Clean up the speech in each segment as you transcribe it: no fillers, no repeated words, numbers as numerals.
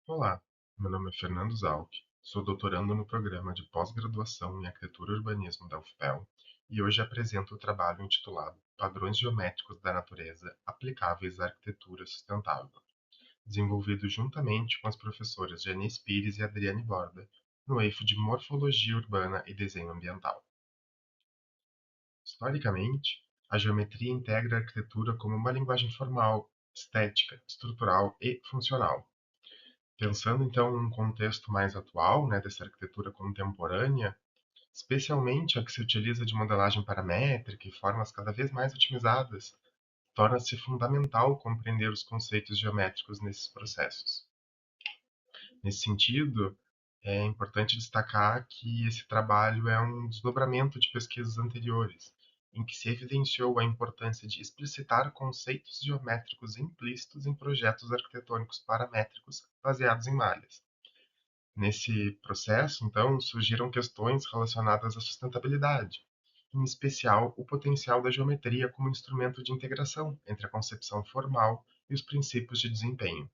Olá, meu nome é Fernando Zalck, sou doutorando no programa de pós-graduação em Arquitetura e Urbanismo da UFPEL e hoje apresento o trabalho intitulado Padrões Geométricos da Natureza aplicáveis à Arquitetura Sustentável, desenvolvido juntamente com as professoras Janice Pires e Adriane Borda, no eixo de Morfologia Urbana e Desenho Ambiental. Historicamente, a geometria integra a arquitetura como uma linguagem formal, estética, estrutural e funcional. Pensando então num contexto mais atual, né, dessa arquitetura contemporânea, especialmente a que se utiliza de modelagem paramétrica e formas cada vez mais otimizadas, torna-se fundamental compreender os conceitos geométricos nesses processos. Nesse sentido, é importante destacar que esse trabalho é um desdobramento de pesquisas anteriores, em que se evidenciou a importância de explicitar conceitos geométricos implícitos em projetos arquitetônicos paramétricos baseados em malhas. Nesse processo, então, surgiram questões relacionadas à sustentabilidade, em especial o potencial da geometria como instrumento de integração entre a concepção formal e os princípios de desempenho.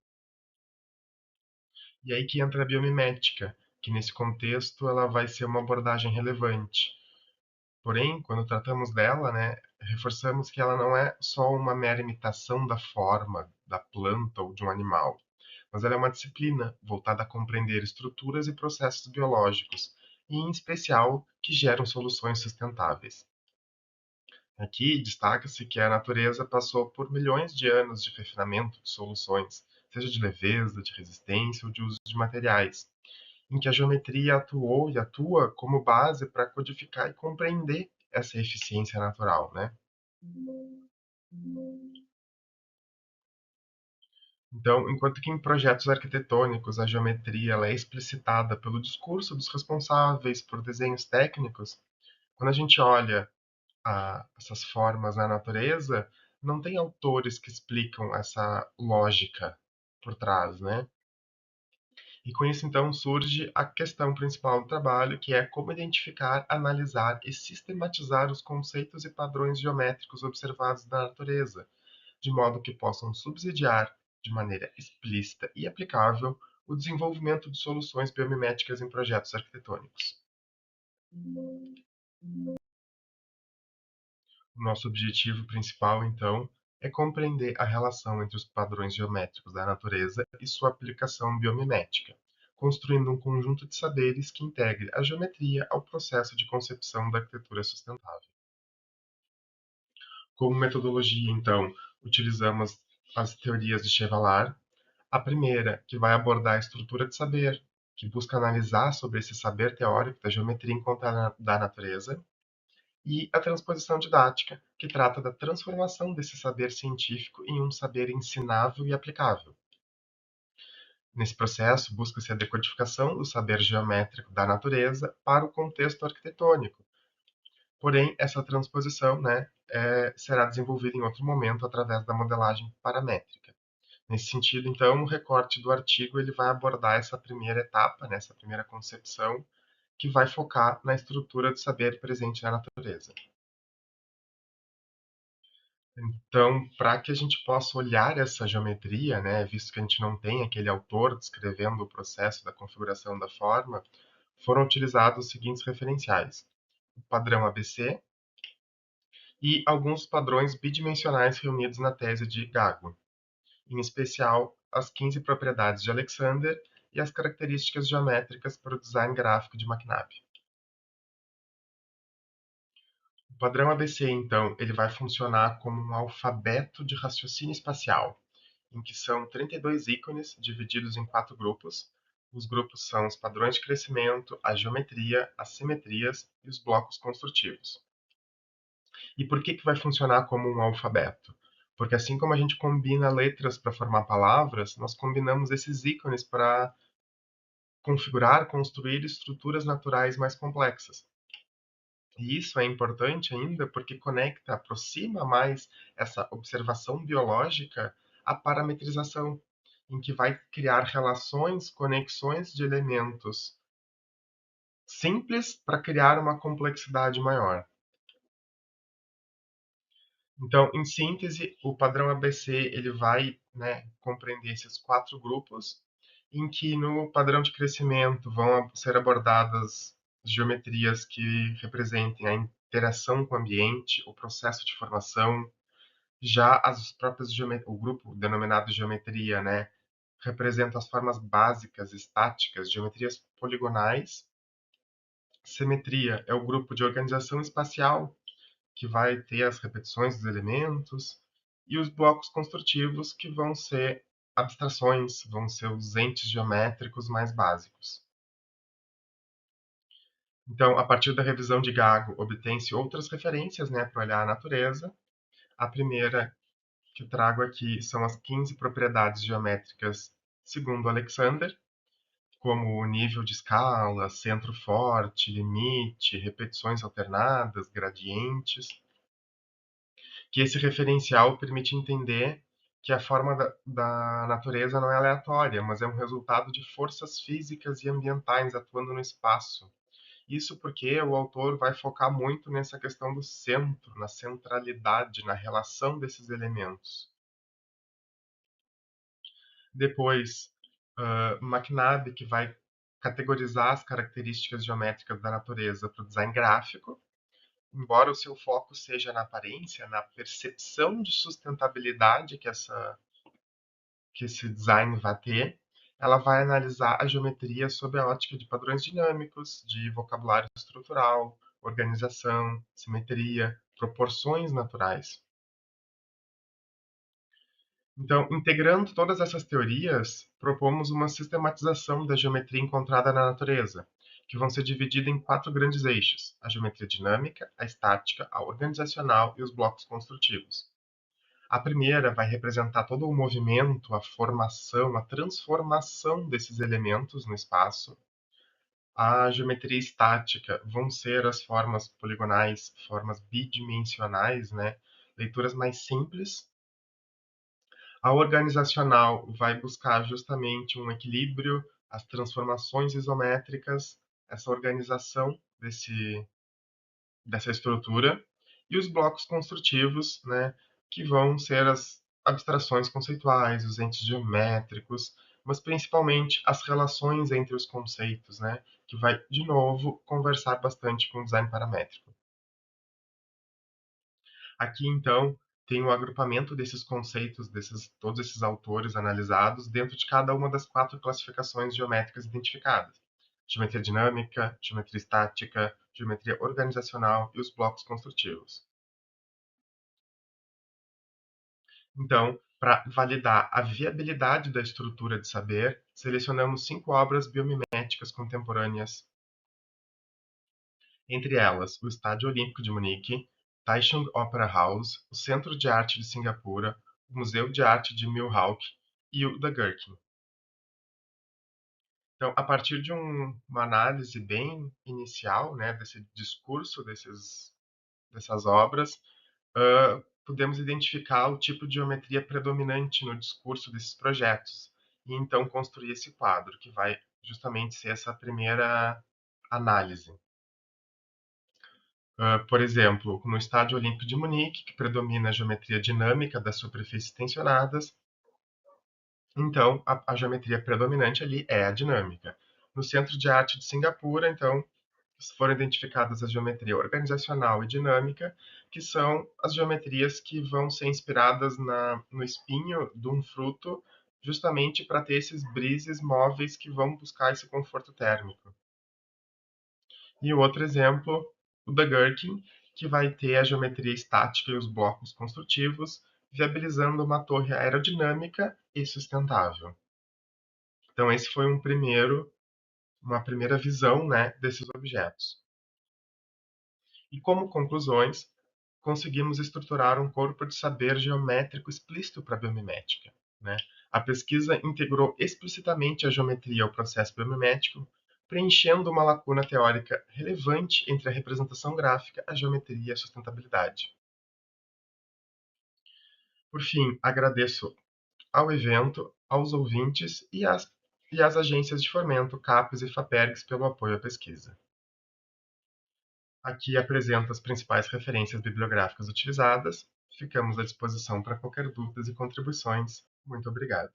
E aí que entra a biomimética, que nesse contexto ela vai ser uma abordagem relevante. Porém, quando tratamos dela, né, reforçamos que ela não é só uma mera imitação da forma da planta ou de um animal, mas ela é uma disciplina voltada a compreender estruturas e processos biológicos, e em especial que geram soluções sustentáveis. Aqui destaca-se que a natureza passou por milhões de anos de refinamento de soluções, seja de leveza, de resistência ou de uso de materiais, em que a geometria atuou e atua como base para codificar e compreender essa eficiência natural, né? Então, enquanto que em projetos arquitetônicos a geometria ela é explicitada pelo discurso dos responsáveis por desenhos técnicos, quando a gente olha essas formas na natureza, não tem autores que explicam essa lógica por trás, né? E com isso, então, surge a questão principal do trabalho, que é como identificar, analisar e sistematizar os conceitos e padrões geométricos observados na natureza, de modo que possam subsidiar, de maneira explícita e aplicável, o desenvolvimento de soluções biomiméticas em projetos arquitetônicos. O nosso objetivo principal, então, é compreender a relação entre os padrões geométricos da natureza e sua aplicação biomimética, construindo um conjunto de saberes que integre a geometria ao processo de concepção da arquitetura sustentável. Como metodologia, então, utilizamos as teorias de Chevallard, a primeira, que vai abordar a estrutura de saber, que busca analisar sobre esse saber teórico da geometria encontrada da natureza, e a transposição didática, que trata da transformação desse saber científico em um saber ensinável e aplicável. Nesse processo, busca-se a decodificação do saber geométrico da natureza para o contexto arquitetônico. Porém, essa transposição, né, será desenvolvida em outro momento através da modelagem paramétrica. Nesse sentido, então, o recorte do artigo ele vai abordar essa primeira etapa, né, essa primeira concepção, que vai focar na estrutura do saber presente na natureza. Então, para que a gente possa olhar essa geometria, né, visto que a gente não tem aquele autor descrevendo o processo da configuração da forma, foram utilizados os seguintes referenciais: o padrão ABC e alguns padrões bidimensionais reunidos na tese de Gago, em especial as 15 propriedades de Alexander e as características geométricas para o design gráfico de McNabb. O padrão ABC, então, ele vai funcionar como um alfabeto de raciocínio espacial, em que são 32 ícones divididos em 4 grupos. Os grupos são os padrões de crescimento, a geometria, as simetrias e os blocos construtivos. E por que vai funcionar como um alfabeto? Porque assim como a gente combina letras para formar palavras, nós combinamos esses ícones para configurar, construir estruturas naturais mais complexas. E isso é importante ainda porque conecta, aproxima mais essa observação biológica à parametrização, em que vai criar relações, conexões de elementos simples para criar uma complexidade maior. Então, em síntese, o padrão ABC ele vai, né, compreender esses 4 grupos em que no padrão de crescimento vão ser abordadas geometrias que representem a interação com o ambiente, o processo de formação, já as próprias o grupo denominado geometria, né, representa as formas básicas estáticas, geometrias poligonais. Simetria é o grupo de organização espacial que vai ter as repetições dos elementos, e os blocos construtivos, que vão ser abstrações, vão ser os entes geométricos mais básicos. Então, a partir da revisão de Gago, obtém-se outras referências, né, para olhar a natureza. A primeira que trago aqui são as 15 propriedades geométricas segundo Alexander, como nível de escala, centro forte, limite, repetições alternadas, gradientes, que esse referencial permite entender que a forma da natureza não é aleatória, mas é um resultado de forças físicas e ambientais atuando no espaço. Isso porque o autor vai focar muito nessa questão do centro, na centralidade, na relação desses elementos. Depois, McNabb, que vai categorizar as características geométricas da natureza para o design gráfico, embora o seu foco seja na aparência, na percepção de sustentabilidade que esse design vai ter, ela vai analisar a geometria sob a ótica de padrões dinâmicos, de vocabulário estrutural, organização, simetria, proporções naturais. Então, integrando todas essas teorias, propomos uma sistematização da geometria encontrada na natureza, que vão ser divididas em 4 grandes eixos: a geometria dinâmica, a estática, a organizacional e os blocos construtivos. A primeira vai representar todo o movimento, a formação, a transformação desses elementos no espaço. A geometria estática vão ser as formas poligonais, formas bidimensionais, né? Leituras mais simples. A organizacional vai buscar justamente um equilíbrio, as transformações isométricas, essa organização dessa estrutura, e os blocos construtivos, né, que vão ser as abstrações conceituais, os entes geométricos, mas principalmente as relações entre os conceitos, né, que vai, de novo, conversar bastante com o design paramétrico. Aqui, então, tem o agrupamento desses conceitos, todos esses autores analisados dentro de cada uma das 4 classificações geométricas identificadas: geometria dinâmica, geometria estática, geometria organizacional e os blocos construtivos. Então, para validar a viabilidade da estrutura de saber, selecionamos 5 obras biomiméticas contemporâneas, entre elas o Estádio Olímpico de Munique, Taichung Opera House, o Centro de Arte de Singapura, o Museu de Arte de Milwaukee e o The Gherkin. Então, a partir de uma análise bem inicial, né, desse discurso dessas obras, podemos identificar o tipo de geometria predominante no discurso desses projetos e então construir esse quadro, que vai justamente ser essa primeira análise. Por exemplo, no Estádio Olímpico de Munique, que predomina a geometria dinâmica das superfícies tensionadas, então a geometria predominante ali é a dinâmica. No Centro de Arte de Singapura, então, foram identificadas a geometria organizacional e dinâmica, que são as geometrias que vão ser inspiradas no espinho de um fruto, justamente para ter esses brises móveis que vão buscar esse conforto térmico. E o outro exemplo, o da Gherkin, que vai ter a geometria estática e os blocos construtivos, viabilizando uma torre aerodinâmica e sustentável. Então, esse foi uma primeira visão, né, desses objetos. E como conclusões, conseguimos estruturar um corpo de saber geométrico explícito para a biomimética, né? A pesquisa integrou explicitamente a geometria ao processo biomimético, preenchendo uma lacuna teórica relevante entre a representação gráfica, a geometria e a sustentabilidade. Por fim, agradeço ao evento, aos ouvintes e às agências de fomento, CAPES e FAPERGS, pelo apoio à pesquisa. Aqui apresento as principais referências bibliográficas utilizadas. Ficamos à disposição para qualquer dúvidas e contribuições. Muito obrigado.